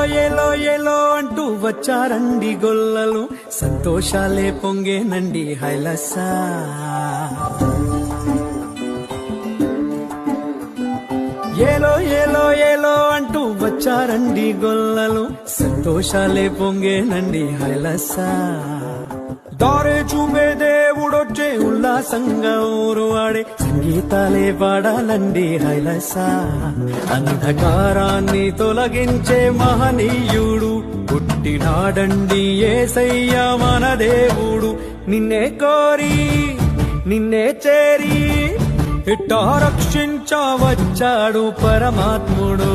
ఏలో ఏలో అంటూ వచ్చారండి గొల్లలు, సంతోషాలే పొంగేనండి హైలసా. ఏలో ఏలో ఏలో అంటూ వచ్చారండి గొల్లలు, సంతోషాలే పొంగేనండి హైలసా. దారే చూపే దేవుడొచ్చే ఉల్లాసంగా ఊరు ఆడే సంగీతాలే పాడాలండి హైలసా. అంధకారాన్ని తొలగించే మహనీయుడు పుట్టినాడండి యేసయ్య మన దేవుడు. నిన్నే కోరి నిన్నే చేరి ఇట్టా రక్షించవచ్చాడు పరమాత్ముడు.